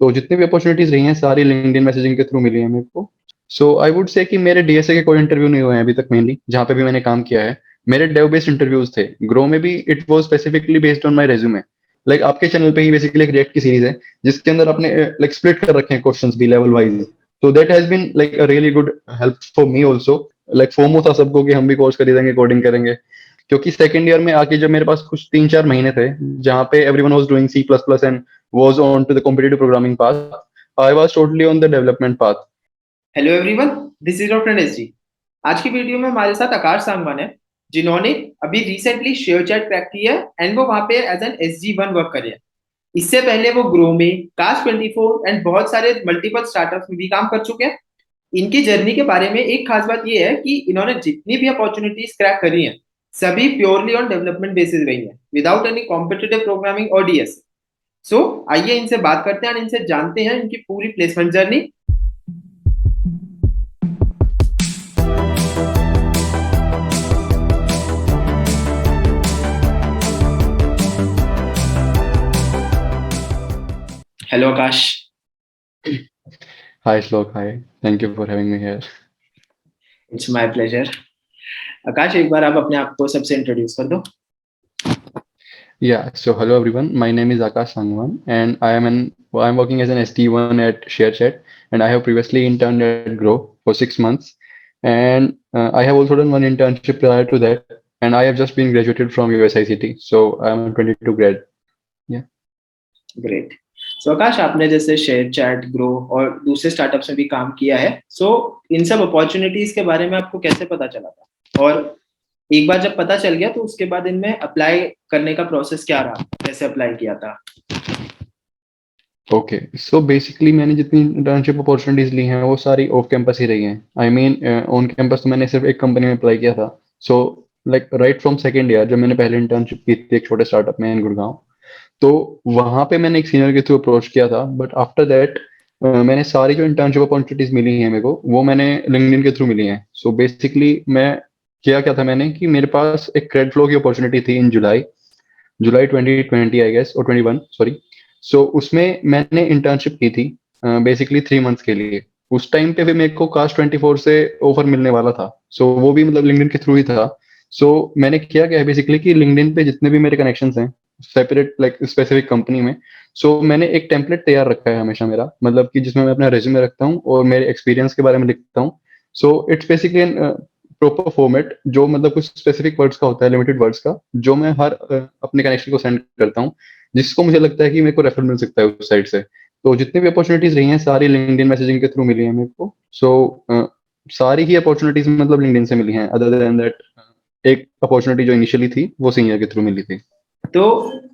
तो जितनी भी अपॉर्चुनिटीज रही हैं सारी लिंक्डइन मैसेजिंग के थ्रू मिली है मेरे को। सो आई वुड से कि मेरे डीएसए के कोई इंटरव्यू नहीं हुए हैं अभी तक, मेनली जहाँ पे भी मैंने काम किया है। मेरे डेव बेस्ड इंटरव्यूज थे। ग्रो में भी it was specifically based on my resume. Like आपके चैनल पे ही बेसिकली एक रिएक्ट की सीरीज है जिसके अंदर आपने लाइक स्प्लिट कर रखे हैं क्वेश्चंस भी लेवल वाइज। तो that has been like a really good help for me also. Like FOMO था सबको कि हम भी कोर्स खरीदेंगे, कोडिंग करेंगे। क्योंकि सेकंड ईयर में आके जब मेरे पास कुछ 3-4 महीने थे जहाँ पे everyone was doing C plus plus and was on to the competitive programming path, I was totally on the development path. Hello everyone, this is doctor S G. आज की वीडियो में हमारे साथ आकाश सांगवान है, जिन्होंने अभी रिसेंटली शेयर चैट क्रैक की है एंड वो वहां पे एज एन SG1 वर्क करे हैं। इससे पहले वो ग्रो में, कास्ट 24 एंड बहुत सारे मल्टीपल स्टार्टअप्स में भी काम कर चुके हैं। इनकी जर्नी के बारे में एक खास बात ये है कि इन्होंने जितनी भी अपॉर्चुनिटीज क्रैक करी हैं सभी प्योरली ऑन डेवलपमेंट बेसिस रही हैं, विदाउट एनी कॉम्पिटिटिव प्रोग्रामिंग और DS। सो आइए इनसे बात करते हैं और इनसे जानते हैं इनकी पूरी placement journey. Hello Aakash. Hi Shlok, hi. Thank you for having me here. It's my pleasure. Aakash, एक बार आप अपने आप को सबसे इंट्रोड्यूस कर दो। Yeah, so hello everyone. My name is Akash Sangwan and I'm working as an ST1 at ShareChat, and I have previously interned at Grow for 6 months, and I have also done one internship prior to that, and I have just been graduated from USICT. So I'm a 22 grad. Yeah. Great. सो आकाश, आपने जैसे share chat, grow और दूसरे startups में भी काम किया है, सो इन सब अपॉर्चुनिटीज के बारे में आपको कैसे पता चला था, और एक बार जब पता चल गया तो उसके बाद इनमें अप्लाई करने का प्रोसेस क्या रहा, कैसे अप्लाई किया था? ओके, सो बेसिकली मैंने जितनी इंटर्नशिप अपॉर्चुनिटीज ली हैं वो सारी ऑफ कैंपस ही रही हैं। आई मीन ऑन कैंपस तो मैंने सिर्फ एक कंपनी में अप्लाई किया था। So like right from second year जब मैंने पहले इंटर्नशिप की थी एक छोटे स्टार्टअप में इन गुड़गांव, तो वहां पे मैंने एक सीनियर के थ्रू अप्रोच किया था। बट आफ्टर दैट मैंने सारी जो इंटर्नशिप अपॉर्चुनिटीज मिली हैं मेरे को वो मैंने लिंक्डइन के थ्रू मिली हैं। सो बेसिकली मैं किया क्या था मैंने कि मेरे पास एक क्रेड फ्लो की अपॉर्चुनिटी थी इन जुलाई जुलाई 2020 आई गेस, और 21 सॉरी। सो उसमें मैंने इंटर्नशिप की थी बेसिकली 3 मंथ्स के लिए। उस टाइम पे भी मेरे को कास्ट 24 से ऑफर मिलने वाला था। सो वो भी मतलब लिंक्डइन के थ्रू ही था। सो मैंने किया क्या है बेसिकली कि लिंक्डइन पे जितने भी मेरे कनेक्शंस हैं सेपरेट लाइक स्पेसिफिक कंपनी में, सो मैंने एक टेम्पलेट तैयार रखा है हमेशा मेरा, मतलब कि जिसमें मैं अपना रेज्यूमे रखता हूँ और मेरे एक्सपीरियंस के बारे में लिखता हूँ। So it's basically proper format जो मतलब कुछ स्पेसिफिक वर्ड्स का होता है, लिमिटेड वर्ड्स का, जो मैं हर अपने कनेक्शन को सेंड करता हूँ जिसको मुझे लगता है कि मेरे को रेफर मिल सकता है उस साइड से। तो जितनी भी अपॉर्चुनिटीज रही हैं सारी लिंक्डइन मैसेजिंग के थ्रू मिली है मेरे को। सो सारी ही अपॉर्चुनिटीज मतलब लिंक्डइन से मिली हैं, अदर देन दैट एक अपॉर्चुनिटी जो इनिशियली थी वो सीनियर के थ्रू मिली थी। तो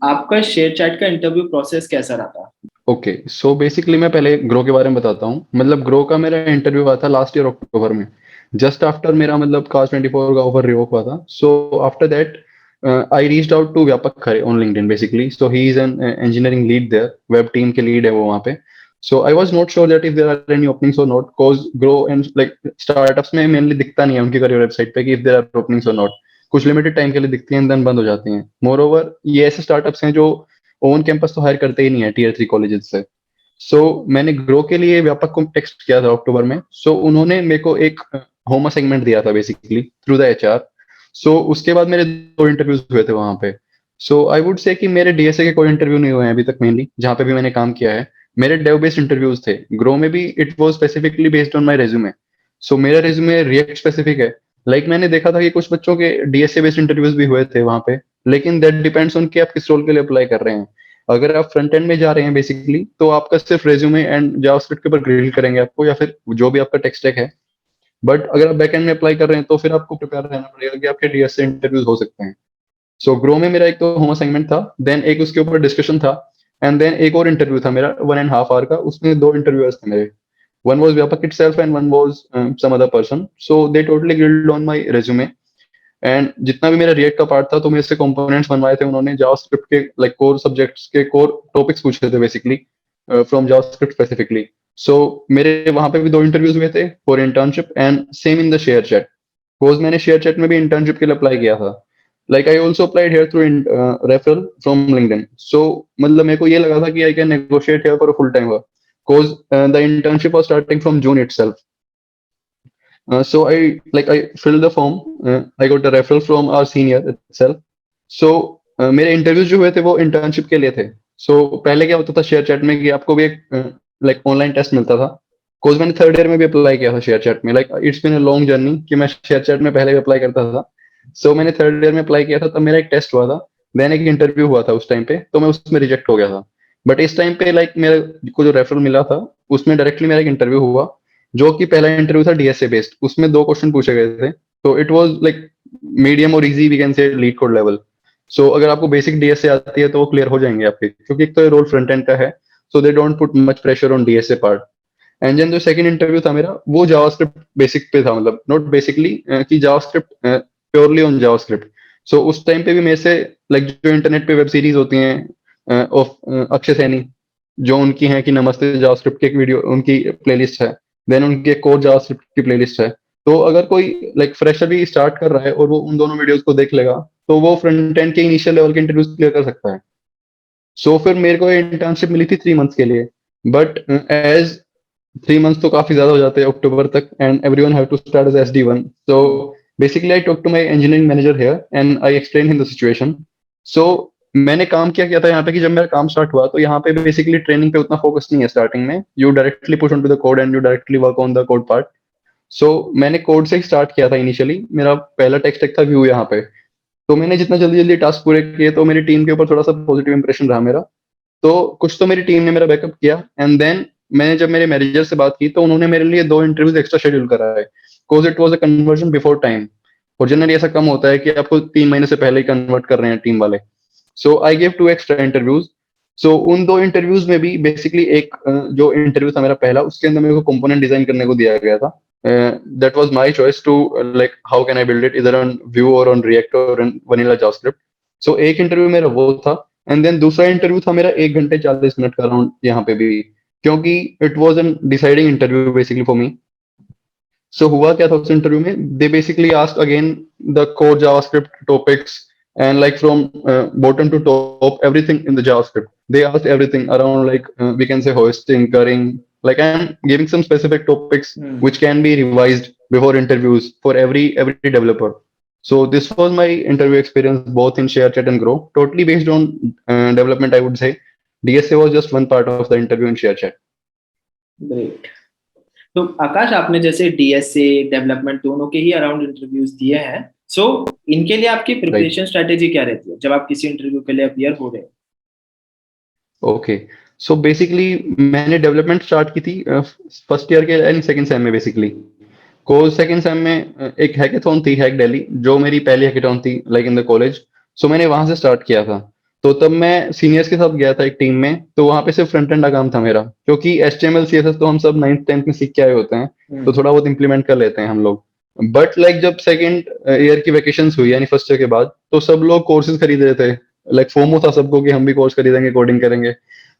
आपका शेयर चैट का इंटरव्यू प्रोसेस कैसा रहा था? ओके, सो बेसिकली मैं पहले ग्रो के बारे में बताता हूँ। मतलब ग्रो का मेरा इंटरव्यू हुआ था लास्ट ईयर अक्टूबर में, जस्ट आफ्टर मेरा मतलब कास्ट 24 का ऑफर रिवोक हुआ था। So after that I reached out to Vyapak Khare on LinkedIn basically. So he is an engineering lead there, web team के लीड है वो वहाँ पे। So I was not sure that if there are any openings और not, cause Groww and like startups में mainly दिखता नहीं है उनकी करियर वेबसाइट पे कि इफ देयर आर ओपनिंग्स और नॉट। कुछ लिमिटेड टाइम के लिए दिखती हैं देन बंद हो जाती हैं। मोर ओवर ये ऐसे स्टार्टअप्स हैं जो ऑन कैंपस तो हायर करते ही नहीं है टीयर 3 कॉलेजेस से। मैंने ग्रो के लिए व्यापक को टेक्स्ट किया था अक्टूबर में। उन्होंने मेरे को एक होम असाइनमेंट दिया था बेसिकली थ्रू द HR। उसके बाद मेरे 2 इंटरव्यूज हुए थे वहां पे। आई वुड से कि मेरे डीएसए के कोई इंटरव्यू नहीं हुए हैं अभी तक, मेनली जहाँ पे भी मैंने काम किया है। मेरे डेव बेस्ड इंटरव्यूज थे। ग्रो में भी it was specifically based on my resume. मेरा रेज्यूमे रिएक्ट स्पेसिफिक है। मैंने देखा था कि कुछ बच्चों के डीएसए बेस्ड इंटरव्यूज भी हुए थे वहां पे, लेकिन दैट डिपेंड्स ऑन कि आप किस रोल के लिए अप्लाई कर रहे हैं। अगर आप फ्रंट एंड में जा रहे हैं बेसिकली तो आपका सिर्फ रेज्यूमे एंड जावास्क्रिप्ट के ऊपर ग्रिल करेंगे आपको, या फिर जो भी आपका टेक स्टैक है। बट अगर आप बैक एंड में अप्लाई कर रहे हैं तो फिर आपको प्रिपेयर रहना पड़ेगा कि आपके डीएस से इंटरव्यूज हो सकते हैं। ग्रो में मेरा एक तो होम असाइनमेंट था, देन एक उसके ऊपर डिस्कशन था, एंड देन एक और इंटरव्यू था मेरा 1.5 आवर का। उसमें 2 इंटरव्यूअर्स थे मेरे। One was Vyapak itself and one was some other person. They totally grilled on my resume. And जितना भी मेरा रिएक्ट का पार्ट था तो मेरे से कंपोनेंट्स बनवाए थे उन्होंने जावास्क्रिप्ट के, लाइक कोर सब्जेक्ट्स के कोर टॉपिक्स पूछे थे बेसिकली फ्रॉम जावास्क्रिप्ट स्पेसिफिकली। मेरे वहां पे भी 2 इंटरव्यूज हुए थे for internship and same in the ShareChat, because मैंने शेयर चैट में भी इंटर्नशिप के लिए अप्लाई किया था। Like I also applied here through referral from LinkedIn. मतलब मेरे को ये लगा था कि I can negotiate here for a full time work. because the internship was starting from June itself. So I filled the form. I got a referral from our senior itself. So मेरे interviews जो हुए थे वो internship के लिए थे. सो पहले क्या होता था शेयर चैट में कि आपको भी एक लाइक ऑनलाइन टेस्ट मिलता था. कोर्स मैंने थर्ड ईयर में भी अप्लाई किया था शेयर चैट में. Like it's been a long journey कि मैं शेयर चैट में पहले भी अप्लाई करता था. सो मैंने थर्ड ईयर में अप्लाई किया था, तब मेरा एक टेस्ट हुआ था, देन एक इंटरव्यू हुआ था उस टाइम पे, तो मैं उसमें रिजेक्ट हो गया था. बट इस टाइम पे लाइक मेरे को जो रेफरल मिला था उसमें डायरेक्टली मेरा एक इंटरव्यू हुआ, जो कि पहला इंटरव्यू था डीएसए बेस्ड. उसमें 2 क्वेश्चन पूछे गए थे. तो इट वाज लाइक मीडियम और easy we can say LeetCode level. So अगर आपको बेसिक डीएसए आती है तो वो क्लियर हो जाएंगे आपके, क्योंकि एक तो रोल फ्रंट एंड का है. So they don't put much pressure on DSA part. And then जो सेकंड इंटरव्यू था मेरा वो जावास्क्रिप्ट बेसिक पे था, मतलब नॉट बेसिकली कि JavaScript purely on JavaScript. So उस टाइम पे भी मेरे से लाइक जो इंटरनेट पे वेब सीरीज होती हैं ऑफ अक्षय सैनी, जो उनकी है कि नमस्ते जावास्क्रिप्ट की एक वीडियो उनकी प्लेलिस्ट है, देन उनकी एक कोर जावास्क्रिप्ट की प्लेलिस्ट है. तो अगर कोई लाइक फ्रेशर भी स्टार्ट कर रहा है और वो उन दोनों वीडियोस को देख लेगा तो वो फ्रंट एंड के इनिशियल लेवल के इंटरव्यूज क्लियर कर सकता है. सो फिर मेरे को इंटर्नशिप मिली थी 3 मंथ्स के लिए. बट एज 3 मंथ्स तो काफी ज्यादा हो जाते हैं अक्टूबर तक, and everyone have to start as SD1. So basically I talk to my engineering manager here and I explain him the situation. So मैंने काम क्या किया था यहाँ पे कि जब मेरा काम स्टार्ट हुआ तो यहाँ पे बेसिकली ट्रेनिंग पे उतना फोकस नहीं है स्टार्टिंग में. You directly push on to the code and you directly work on the code part. So मैंने कोड से ही स्टार्ट किया था इनिशियली. मेरा पहला टेक स्टैक था व्यू यहाँ पे. तो मैंने जितना जल्दी जल्दी टास्क पूरे किए तो मेरी टीम के ऊपर थोड़ा सा पॉजिटिव इंप्रेशन रहा मेरा. तो कुछ तो मेरी टीम ने मेरा बैकअप किया. एंड देन मैंने जब मेरे मैनेजर से बात की तो उन्होंने मेरे लिए 2 इंटरव्यूज एक्स्ट्रा शेड्यूल करा है, because it was a conversion before time. और जनरली ऐसा कम होता है कि आपको 3 महीने से पहले ही कन्वर्ट कर रहे हैं टीम वाले. सो आई गेव 2 एक्स्ट्रा इंटरव्यूज. सो उन 2 इंटरव्यूज में भी बेसिकली एक जो इंटरव्यू था मेरा पहला, उसके अंदर मेरे को कंपोनेंट डिजाइन करने को दिया गया था. That was my choice to like how can I build it either on Vue और ऑन रिएक्ट और ऑन वनीला जावास्क्रिप्ट. सो एक इंटरव्यू मेरा वो था. एंड देन दूसरा इंटरव्यू था मेरा 1 घंटे 40 मिनट का राउंड यहाँ पे भी, क्योंकि it was an deciding interview basically for me. So हुआ क्या था उस इंटरव्यू में, they basically asked again the core JavaScript topics and like from bottom to top everything in the JavaScript. They asked everything around like we can say hosting, currying. Like I am giving some specific topics which can be revised before interviews for every developer. So this was my interview experience both in ShareChat and Grow. Totally based on development, I would say. DSA was just one part of the interview in ShareChat. Great. तो आकाश, आपने जैसे DSA development दोनों के ही around interviews दिए हैं. सो इनके लिए आपकी प्रिपरेशन स्ट्रेटेजी क्या रहती है जब आप किसी इंटरव्यू के लिए अपीयर हो रहे हैं? ओके, सो बेसिकली मैंने डेवलपमेंट स्टार्ट की थी फर्स्ट ईयर के एंड सेकंड सेम में बेसिकली. कोर्स सेकंड सेम में एक हैकेथॉन थी, हैक दिल्ली, जो मेरी पहली हैकेथॉन थी लाइक इन द कॉलेज. सो मैंने वहां से स्टार्ट किया था. तो तब मैं सीनियर्स के साथ गया था एक टीम में, तो वहां पे सिर्फ फ्रंट एंड का काम था मेरा, क्योंकि HTML CSS तो हम सब 9th 10th में सीख के आए होते हैं, तो थोड़ा बहुत इंप्लीमेंट कर लेते हैं हम लोग. बट लाइक जब सेकंड ईयर की वैकेशंस हुई यानी फर्स्ट ईयर के बाद, तो सब लोग कोर्सेज खरीद रहे थे. लाइक फोमो था सबको कि हम भी कोर्स खरीदेंगे, कोडिंग करेंगे.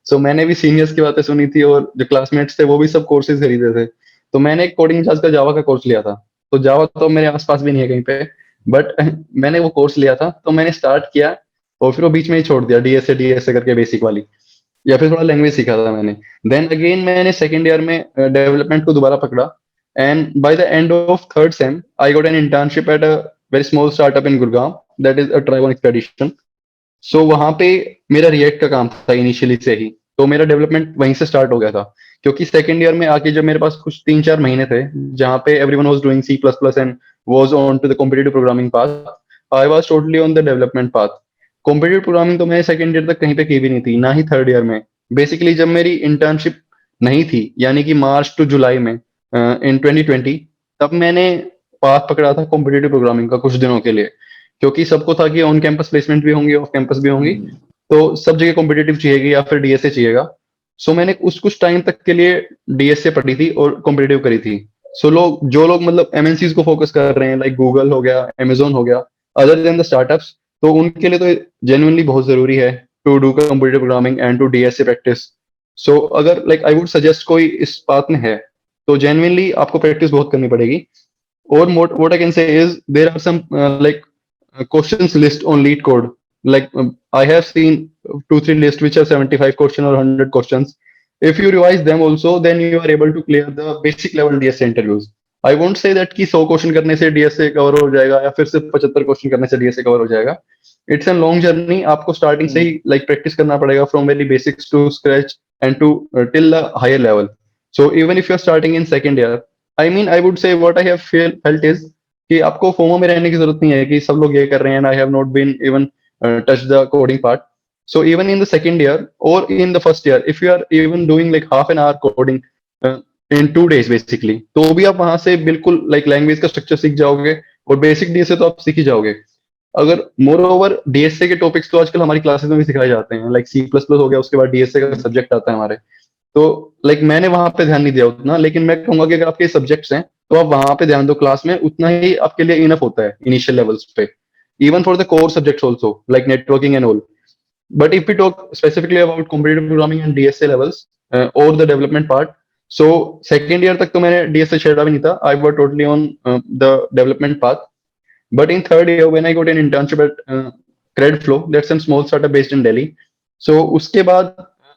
सो मैंने भी सीनियर्स की बातें सुनी थी और जो क्लासमेट्स थे वो भी सब कोर्सेज खरीदे थे. तो मैंने एक कोडिंग क्लास का जावा का कोर्स लिया था. तो जावा तो मेरे आसपास भी नहीं है कहीं पे, बट मैंने वो कोर्स लिया था. तो मैंने स्टार्ट किया और फिर वो बीच में ही छोड़ दिया, डीएसए करके बेसिक वाली, या फिर थोड़ा लैंग्वेज सीखा था मैंने. देन अगेन मैंने सेकंड ईयर में डेवलपमेंट को दोबारा पकड़ा. And by the end of third sem I got an internship at a very small startup in Gurgaon, that is a Triban expedition. So वहां पे मेरा रिएक्ट का काम था इनिशियली से ही, तो मेरा डेवलपमेंट वहीं से स्टार्ट हो गया था. क्योंकि सेकंड ईयर में आके जब मेरे पास कुछ 3-4 महीने थे जहाँ पे everyone was doing C++ and was on to the competitive programming path, I was totally on the development path. Competitive programming तो मैंने सेकंड ईयर तक कहीं पे की भी नहीं थी, ना ही थर्ड ईयर में. बेसिकली जब मेरी इंटर्नशिप नहीं थी यानी कि मार्च टू जुलाई में इन 2020, तब मैंने पाथ पकड़ा था कॉम्पिटिटिव प्रोग्रामिंग का कुछ दिनों के लिए, क्योंकि सबको था कि ऑन कैंपस प्लेसमेंट भी होंगी, ऑफ कैंपस भी होंगी, तो सब जगह कॉम्पिटिटिव चाहिएगी या फिर डीएसए चाहिएगा. सो मैंने कुछ टाइम तक के लिए डीएसए पढ़ी थी और कॉम्पिटिटिव करी थी. सो जो लोग मतलब एमएनसीज को फोकस कर रहे हैं, लाइक गूगल हो गया, अमेजोन हो गया, अदर देन द स्टार्टअप्स, तो उनके लिए तो जेन्युइनली बहुत जरूरी है to do competitive programming and to DSA practice. So अगर लाइक आई वुड सजेस्ट कोई इस पाथ में है तो जेन्युइनली आपको प्रैक्टिस बहुत करनी पड़ेगी. और what I can say is there are some like questions list on lead code. Like I have seen 2-3 lists which are 75 question or 100 questions. if you revise them also, then you are able to clear the basic level DSA interviews. I won't say that कि 100 question करने से DSA cover हो जाएगा या फिर सिर्फ 75 question करने से DSA कवर हो जाएगा. It's a long journey. आपको स्टार्टिंग से ही like practice करना पड़ेगा from very basics to scratch and to till the higher level. So even if you're starting in second year, I mean I would say what I have felt is कि आपको FOMO में रहने की जरूरत नहीं है कि सब लोग ये कर रहे हैं and I have not been even touched the coding part. So even in the second year or in the first year, if you are even doing like half an hour coding in 2 days basically, तो भी आप वहां से बिल्कुल like language का structure सीख जाओगे और बेसिक डीएसए तो आप सीख ही जाओगे. अगर मोर ओवर डीएसए के टॉपिक्स तो आजकल हमारी क्लासेस में भी सिखाए जाते हैं, लाइक C++ हो गया, उसके बाद डीएसए का सब्जेक्ट आता है हमारे. तो लाइक मैंने वहां पे ध्यान नहीं दिया उतना, लेकिन मैं कहूंगा कि अगर आपके सब्जेक्ट्स हैं तो आप वहां पे ध्यान दो क्लास में, उतना ही आपके लिए इनफ होता है इनिशियल लेवल्स पे, even for the core subjects also like networking and all. But if we talk specifically about competitive programming and DSA levels or the development part, so second year तक तो मैंने DSA छेड़ा भी नहीं था. I was totally on the development path. But in third year when I got an internship at Credflow, that's some small startup based in Delhi. So उसके बाद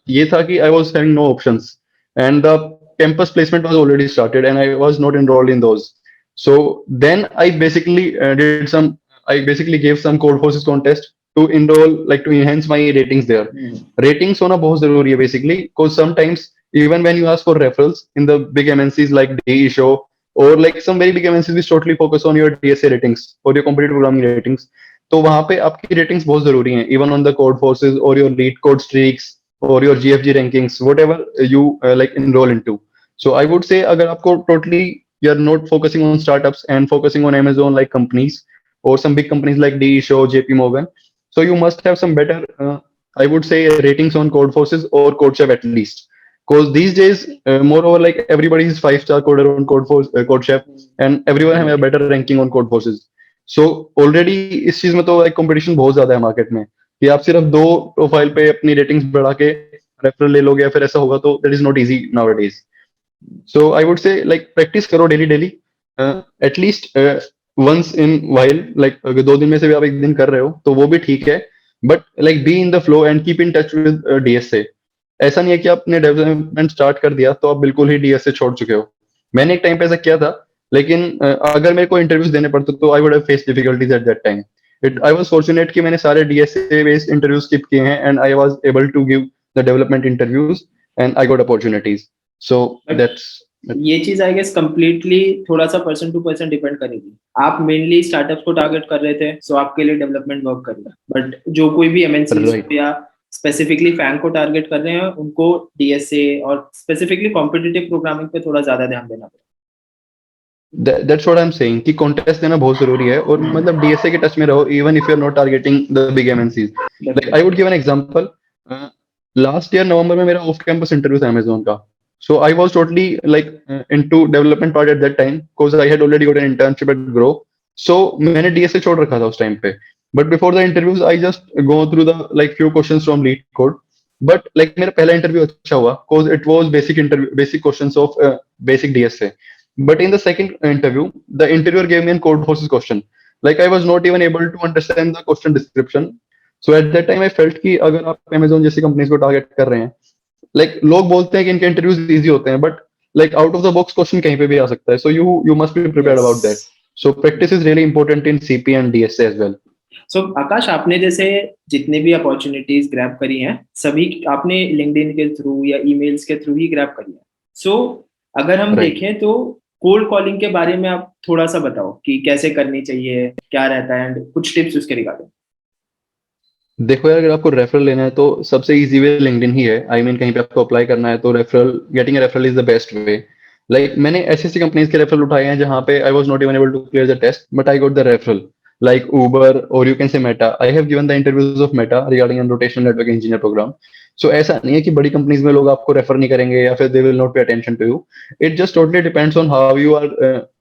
ये था कि I was having no options and the campus placement was already started and I was not enrolled in those. So then I basically gave some code forces contest to enroll, like to enhance my ratings there. Ratings होना बहुत जरूरी है basically, because sometimes even when you ask for referrals in the big MNCs like DE Show or like some very big MNCs which totally focus on your DSA ratings or your competitive programming ratings, तो वहां पे आपकी ratings बहुत जरूरी हैं, even on the code forces or your lead code streaks or your GFG rankings, whatever you like enroll into. So I would say अगर आपको totally you're not focusing on startups and focusing on Amazon like companies or some big companies like DE Show, JP Morgan, so you must have some better, I would say, ratings on Code Forces or CodeChef at least. Because these days, moreover, like everybody is 5-star coder on CodeChef, and everyone have a better ranking on Code Forces. So already इस चीज में तो like competition बहुत ज्यादा है market में, कि आप सिर्फ 2 प्रोफाइल पे अपनी रेटिंग्स बढ़ा के रेफरल ले लोगे या फिर ऐसा होगा, तो that is not easy nowadays. So I would say like practice करो daily, at least once in while, like अगर 2 दिन में से भी आप 1 दिन कर रहे हो तो वो भी ठीक है, but like be in the flow and keep in touch with DSA. ऐसा नहीं है कि आपने डेवलपमेंट स्टार्ट कर दिया तो आप बिल्कुल ही डीएसए छोड़ चुके हो. मैंने एक टाइम पे ऐसा किया था, लेकिन अगर मेरे को इंटरव्यूज देने पड़ते तो I would have face difficulties at that time. I was fortunate कि मैंने सारे डीएसए बेस्ड इंटरव्यूज स्किप किए हैं and I was able to give the development interviews and I got opportunities. So that's ये चीज आई गेस कंप्लीटली थोड़ा सा person to person depend करेगी. आप मेनली स्टार्टअप्स को टारगेट कर रहे थे, सो आपके लिए डेवलपमेंट वर्क करेगा. बट जो कोई भी एमएनसी या स्पेसिफिकली फैंग को टारगेट कर रहे हैं, उनको डीएसए और स्पेसिफिकली कॉम्पिटिटिव प्रोग्रामिंग पे थोड़ा ज्यादा ध्यान देना पड़ेगा. That's what I'm saying कि कॉन्टेस्ट देना बहुत जरूरी है, और मतलब डीएसए के टच में रहो even if you're not targeting the big MNCs. Like I would give an example. Last year नवंबर में मेरा ऑफ कैंपस इंटरव्यू था अमेजोन का. So I was totally like into development part at that time because I had already got an internship at Grow. So मैंने DSA छोड़ रखा था उस time पे. But before the interviews, I just go through the like few questions from lead code. But like मेरा पहला interview अच्छा हुआ because it was basic questions of basic DSA. But in the second interview, the interviewer gave me a code forces question. Like I was not even able to understand the question description. So at that time I felt कि अगर आप Amazon जैसी companies को target कर रहे हैं, like लोग बोलते हैं कि इनके इंटरव्यूज इजी होते हैं, but like out of the box question कहीं पे भी आ सकता है. So you must be prepared about that. So practice is really important in CP and DSA as well. So आकाश, आपने जैसे जितने भी अपॉर्चुनिटीज ग्रैब करी हैं, सभी आपने लिंक्डइन के थ्रू या ईमेल्स के थ्रू ही ग्रैब करी है. सो अगर हम देखें तो कोल्ड कॉलिंग के बारे में आप थोड़ा सा बताओ कि कैसे करनी चाहिए, क्या रहता है, एंड कुछ टिप्स उसके रिगार्डिंग. देखो यार, अगर आपको रेफरल लेना है तो सबसे इजी वे लिंक्डइन ही है. आई मीन कहीं पे आपको अप्लाई करना है तो referral, getting referral is the best way. Like मैंने ऐसी ऐसी कंपनीज के रेफरल उठाए हैं जहां पे I was not even able to clear the test, but I got the referral. like Uber, or you can say Meta. I have given the interviews of Meta regarding a rotational network engineer program. So ऐसा नहीं है कि बड़ी companies में लोग आपको refer नहीं करेंगे या फिर they will not pay attention to you. It just totally depends on how you are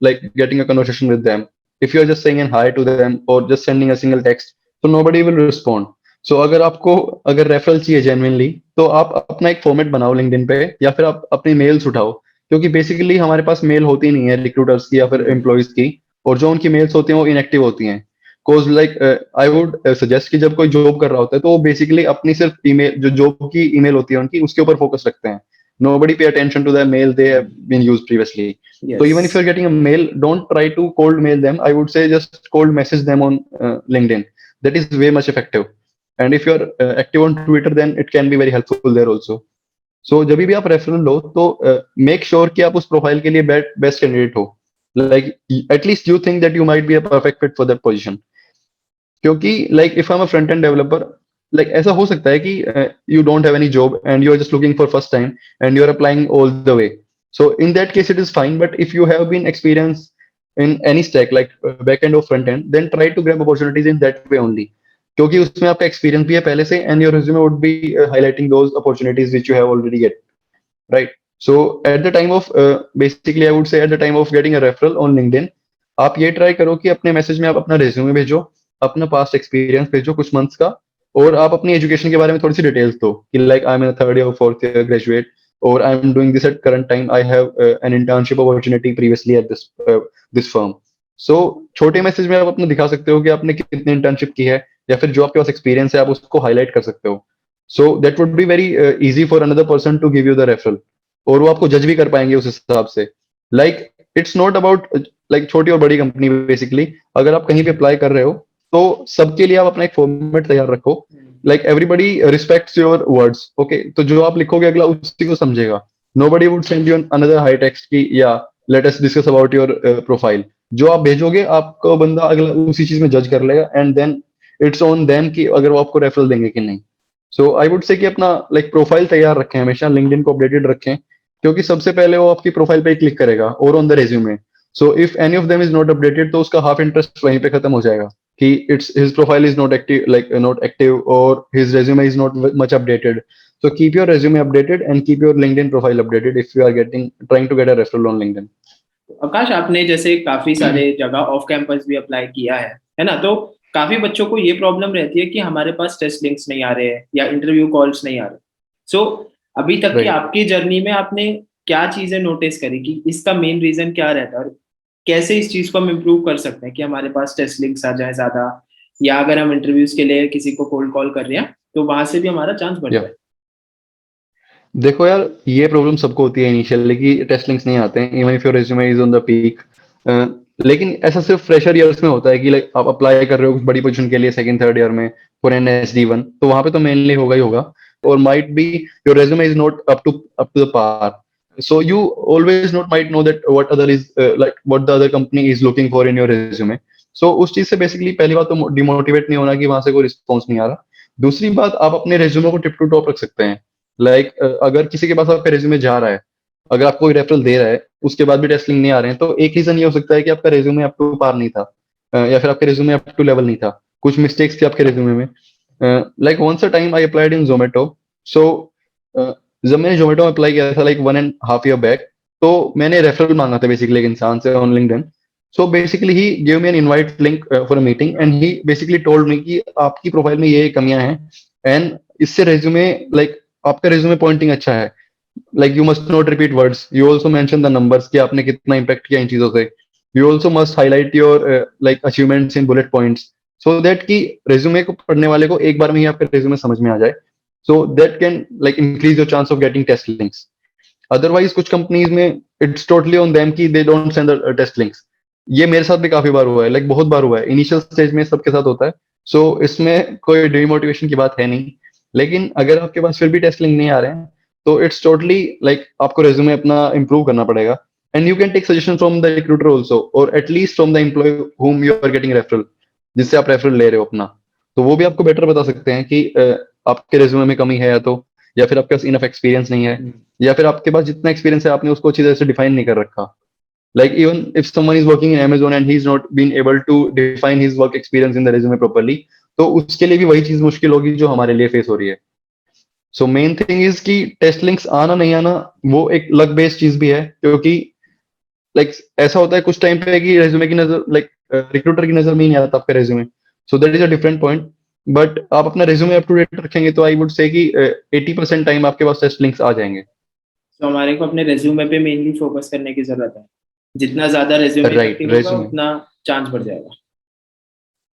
like getting a conversation with them. If you are just saying an hi to them or just sending a single text, so nobody will respond. So अगर referral चाहिए genuinely, तो आप अपना एक format बनाओ LinkedIn पे, या फिर आप अपनी मेल्स उठाओ, क्योंकि बेसिकली हमारे पास मेल होती नहीं है रिक्रूटर्स की या फिर एम्प्लॉइज की, और जो उनकी मेल्स होती हैं वो इनएक्टिव होती हैं. कोज लाइक आई वुड सजेस्ट कि जब कोई जॉब कर रहा होता है तो वो बेसिकली अपनी सिर्फ ईमेल, जो जॉब की ईमेल होती है उनकी, उसके ऊपर फोकस रखते हैं. nobody pay attention to the mail they have been used previously. So even if Yes. you're getting a mail, don't try to cold mail them. I would say just cold message them on LinkedIn. That is way much effective. And if you're active on Twitter, then it can be very helpful there also. So जब भी आप referral लो तो make sure कि आप उस profile के लिए best candidate हो. Like at least you think that you might be a perfect fit for that position. क्योंकि like if I am a front end developer, like ऐसा हो सकता है कि you don't have any job and you are just looking for first time and you are applying all the way. So in that case it is fine, but if you have been experience in any stack like back end और front end, then try to grab opportunities in that way only. क्योंकि उसमें आपका experience भी है पहले से and your resume would be highlighting those opportunities which you have already get, right. So at the time of basically I would say at the time of getting a referral on LinkedIn, आप ये try करो कि अपने message में आप अपना resume भेजो, अपना पास्ट एक्सपीरियंस भेजो कुछ मंथ्स का, और आप अपनी एजुकेशन के बारे में थोड़ी सी डिटेल्स दो कि like I am in third year fourth year graduate, और I am doing this at current time, I have an internship opportunity previously at this firm. So छोटे मैसेज में आप अपना दिखा सकते हो कि आपने कितनी इंटर्नशिप की है, या फिर जो आपके पास एक्सपीरियंस है आप उसको हाईलाइट कर सकते हो. So that would be very easy for another person to give you the referral, और वो आपको जज भी कर पाएंगे उस हिसाब से. Like it's not about like छोटी और बड़ी कंपनी. बेसिकली अगर आप कहीं पे अप्लाई कर रहे हो तो सबके लिए आप अपना एक फॉर्मेट तैयार रखो. Like everybody respects your words, okay. तो जो आप लिखोगे अगला उसी को समझेगा. Nobody would send you another high text की या let us discuss about your profile. जो आप भेजोगे आपको बंदा अगला उसी चीज में जज कर लेगा, and then it's on them कि अगर वो आपको रेफरल देंगे कि नहीं. सो आई वुड से कि अपना लाइक प्रोफाइल तैयार रखें, हमेशा लिंक्डइन को अपडेटेड रखें, क्योंकि सबसे पहले वो आपकी प्रोफाइल पे क्लिक करेगा और on the resume. So if any of them is not updated, तो उसका हाफ इंटरेस्ट वहीं पे खत्म हो जाएगा कि it's his profile is not active, like not active, और his resume is not much updated. So keep your resume updated and keep your LinkedIn profile updated if you are trying to get a referral on LinkedIn. आकाश, आपने जैसे काफी सारे जगह off campus भी apply किया है ना? तो काफी बच्चों को ये प्रॉब्लम रहती है कि हमारे पास टेस्ट लिंक्स नहीं आ रहे हैं या इंटरव्यू कॉल्स नहीं आ रहे. सो अभी तक की आपकी जर्नी में आपने क्या चीजें नोटिस करी कि इसका मेन रीजन क्या रहता है, और कैसे इस चीज को हम इम्प्रूव कर सकते हैं कि हमारे पास टेस्ट लिंक्स आ जाए ज्यादा, या अगर हम इंटरव्यूज के लिए किसी को कोल्ड कॉल कर रहे हैं तो वहां से भी हमारा चांस बढ़ जाए. देखो यार, ये प्रॉब्लम सबको होती है इनिशियली कि टेस्ट लिंक्स नहीं आते हैं, even if your resume is on the peak. लेकिन ऐसा सिर्फ फ्रेशर ईयर्स में होता है कि लाइक आप अप्लाई कर रहे हो कुछ बड़ी पोजीशन के लिए सेकंड थर्ड ईयर में फॉर एन SD1, तो वहां पे तो मेनली होगा ही होगा. और might be your resume is not up to the par. So you always not might know that what other is like what the other company is looking for in your resume. So उस चीज से basically पहली बात तो demotivate नहीं होना कि वहां से कोई रिस्पॉन्स नहीं आ रहा. दूसरी बात, आप अपने रेज्यूमे को टिप टू टॉप रख सकते हैं. लाइक अगर किसी के पास आपका रेज्यूमे जा रहा है, अगर आपको कोई रेफरल दे रहा है, उसके बाद भी टेस्ट लिंक नहीं आ रहे हैं, तो एक रीजन ये हो सकता है कि आपका रेज्यूमे अप टू पार नहीं था, या फिर आपके रेज्यूमे अप टू लेवल नहीं था, कुछ मिस्टेक्स थी आपके रेज्यूमे में. Like once a time I applied in Zomato. सो जब मैंने जोमेटो में अप्लाई किया था लाइक 1.5 year बैक, तो मैंने रेफरल मांगा था बेसिकली एक इंसान से on LinkedIn. So basically he give me an invite link for a meeting, and he basically told me कि आपकी प्रोफाइल में ये कमियां हैं, एंड इससे रेज्यूमे लाइक आपका रेज्यूमे पॉइंटिंग अच्छा है. Like you must not repeat words, you also mention the numbers कि आपने कितना इंपैक्ट किया इन चीजों से. You also must highlight your like achievements in bullet points, so that कि रेज्यूमे को पढ़ने वाले को एक बार में ही आपका रेज्यूमे समझ में आ जाए. So that can like increase your chance of getting test links. Otherwise कुछ कंपनीज में it's totally on them कि they don't send the test links. ये मेरे साथ भी काफी बार हुआ है, लाइक बहुत बार हुआ है. इनिशियल स्टेज में सबके साथ होता है. सो इसमें कोई डिमोटिवेशन की बात है नहीं. लेकिन अगर आपके पास फिर भी टेस्ट लिंक नहीं आ रहे हैं, तो इट्स टोटली लाइक आपको रेज्यूमे अपना इंप्रूव करना पड़ेगा. And you can take suggestion from the recruiter also, और at least from the employ whom you are getting referral, जिससे आप रेफरल ले रहे हो अपना. तो वो भी आपको बेटर बता सकते हैं कि आपके रेज्यूमे में कमी है या फिर आपके पास इनफ एक्सपीरियंस नहीं है, या फिर आपके पास जितना एक्सपीरियंस है आपने उसको अच्छी तरह से डिफाइन नहीं कर रखा. Like even if someone is working in Amazon and he is not been able to define his work experience in the resume properly, तो उसके लिए भी वही चीज मुश्किल होगी जो हमारे लिए फेस हो रही है. सो मेन थिंग इज कि टेस्ट लिंक्स आना नहीं आना वो एक लक बेस्ड चीज भी है, क्योंकि लाइक ऐसा होता है कुछ टाइम पे कि रेज्यूमे की नजर लाइक रिक्रूटर की नजर में ही नहीं आता आपका resume. So that is a different point. But आप अपना रेज्यूमे अप टू डेट रखेंगे तो आई वुड से कि 80% टाइम आपके पास टेस्ट लिंक्स आ जाएंगे. तो हमारे को अपने रेज्यूमे पे मेनली फोकस करने की जरूरत है. जितना ज्यादा रेज्यूमे एक्टिव होगा उतना चांस बढ़ जाएगा.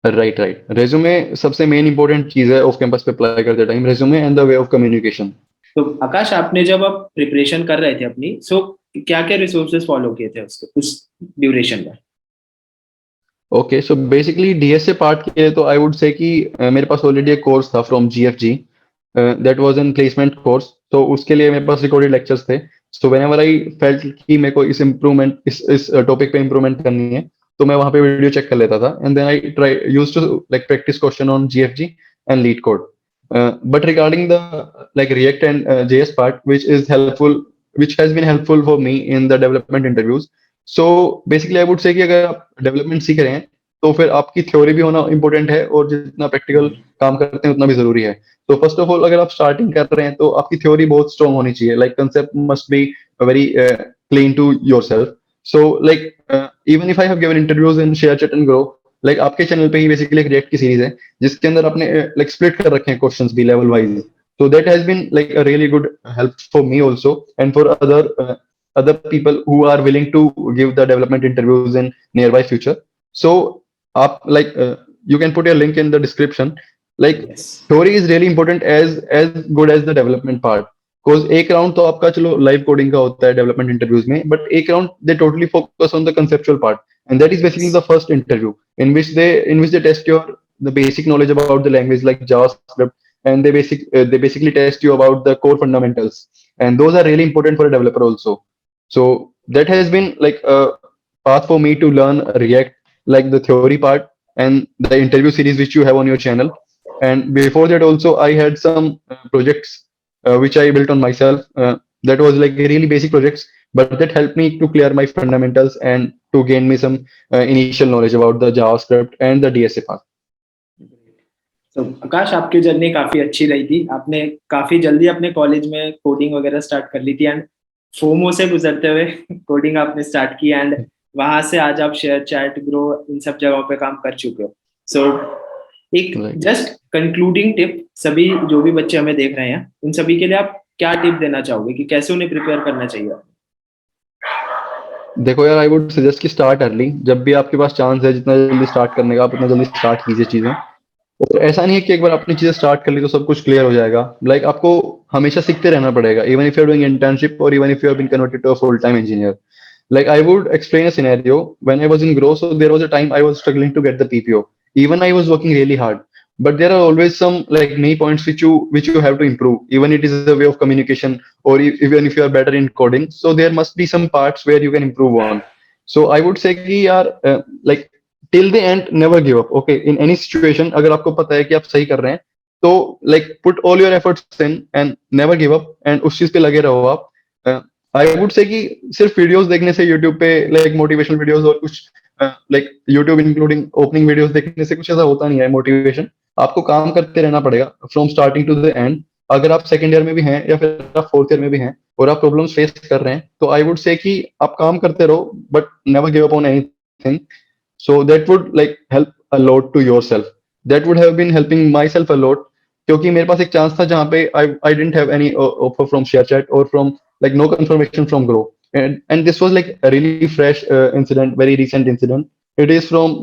राइट. रेज्यूमे सबसे मेन इंपॉर्टेंट चीज है ऑफ कैंपस पे अप्लाई करते time, resume and the way of communication. तो आकाश, आपने जब आप प्रिपरेशन कर रहे थे अपनी, सो क्या क्या रिसोर्सेज फॉलो किए थे उसके उस ड्यूरेशन में? Okay, so basically DSA part के लिए तो आई वुड से कि मेरे पास ऑलरेडी एक कोर्स था from GFG, that was an placement course. तो उसके लिए मेरे पास रिकॉर्डेड लेक्चर्स थे। सो व्हेनेवर आई फेल्ट कि मेरे को इस टॉपिक पे इम्प्रूवमेंट करनी है, तो मैं वहाँ पे वीडियो चेक कर लेता था, and then I try used to like practice question on GFG and LeetCode. But regarding the like React and JS part, which has been helpful for me in the development interviews. So basically I would say कि अगर आप development सीख रहे हैं, तो फिर आपकी theory भी होना इंपॉर्टेंट है, और जितना प्रैक्टिकल काम करते हैं उतना भी जरूरी है। तो फर्स्ट ऑफ ऑल, अगर आप स्टार्टिंग कर रहे हैं तो आपकी थ्योरी बहुत स्ट्रांग होनी चाहिए, like concept must be very clean to yourself. So like even if I have given interviews in ShareChat and Groww, like आपके चैनल पे ही बेसिकली एक रिएक्ट की सीरीज है जिसके अंदर आपने लाइक स्प्लिट कर रखे हैं क्वेश्चंस भी level wise. So that has been like a really good help for me also, and for other people who are willing to give the development interviews in nearby future. So up like you can put a link in the description. Like yes. theory is really important as good as the development part. Because एक round तो आपका चलो live coding का होता है development interviews में, but एक round they totally focus on the conceptual part, and that is basically the first interview in which they test your the basic knowledge about the language like JavaScript, and they basically test you about the core fundamentals, and those are really important for a developer also. So that has been like a path for me to learn React, like the theory part and the interview series which you have on your channel. And before that also I had some projects which I built on myself, that was like really basic projects, but that helped me to clear my fundamentals and to gain me some initial knowledge about the JavaScript and the DSA part. तो आकाश, आपकी journey काफी अच्छी रही थी। आपने काफी जल्दी अपने कॉलेज में कोडिंग वगैरह स्टार्ट कर ली थी, एंड फोमो से गुजरते हुए कोडिंग आपने स्टार्ट की, एंड वहां से आज आप शेयर चैट, ग्रो, इन सब जगहों पे काम कर चुके हो। सो एक जस्ट कंक्लूडिंग टिप, सभी जो भी बच्चे हमें देख रहे हैं उन सभी के लिए आप क्या टिप देना चाहोगे कि कैसे उन्हें प्रिपेयर करना चाहिए? देखो यार, आई वुड सजेस्ट कि स्टार्ट अर्ली। जब भी आपके पास चांस है जितना जल्दी स्टार्ट करने का, आप उतना जल्दी स्टार्ट कीजिए चीजें। और ऐसा नहीं है कि एक बार आपने चीजें स्टार्ट कर ली तो सब कुछ क्लियर हो जाएगा। लाइक आपको हमेशा सीखते रहना पड़ेगा, even if you are doing internship और even if you have been converted to a full time engineer. Like I would explain a scenario when I was in Grow. So there was a time I was struggling to get the PPO. Even I was working really hard, but there are always some like many points which you have to improve. Even it is a way of communication, or even if you are better in coding, so there must be some parts where you can improve on. So I would say कि यार like till the end never give up. Okay, in any situation अगर आपको पता है कि आप सही कर रहे हैं, तो like put all your efforts in and never give up, and उस चीज पे लगे रहो आप। आई वुड से कि सिर्फ वीडियोस देखने से यूट्यूब पे लाइक मोटिवेशनल वीडियोस और कुछ like YouTube including opening videos देखने से कुछ ऐसा होता नहीं है मोटिवेशन। आपको काम करते रहना पड़ेगा from starting to the end. अगर आप सेकंड ईयर में भी हैं या फिर आप फोर्थ ईयर में भी हैं और आप प्रॉब्लम्स फेस कर रहे हैं, तो आई वुड से कि आप काम करते रहो, but never give up on anything. So that would like help a lot to yourself. That would have been helping myself a lot, क्योंकि मेरे पास एक चांस था जहाँ पे I didn't have any offer from ShareChat और from like no confirmation from Grow, and this was like a really fresh incident, very recent incident. It is from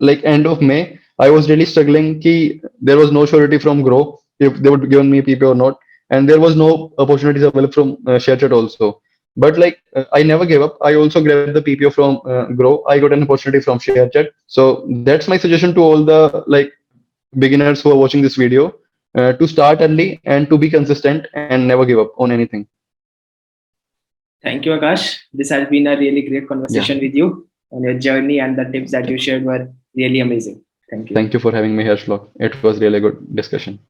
like end of May. I was really struggling ki there was no surety from Grow if they would give me PP or not, and there was no opportunities available from ShareChat also. But like I never gave up. I also grabbed the PPO from Grow. I got an opportunity from ShareChat. So that's my suggestion to all the like beginners who are watching this video, to start early and to be consistent and never give up on anything. Thank you, Akash. This has been a really great conversation with you, and your journey and the tips that you shared were really amazing. Thank you. Thank you for having me here, Shlok. It was really good discussion.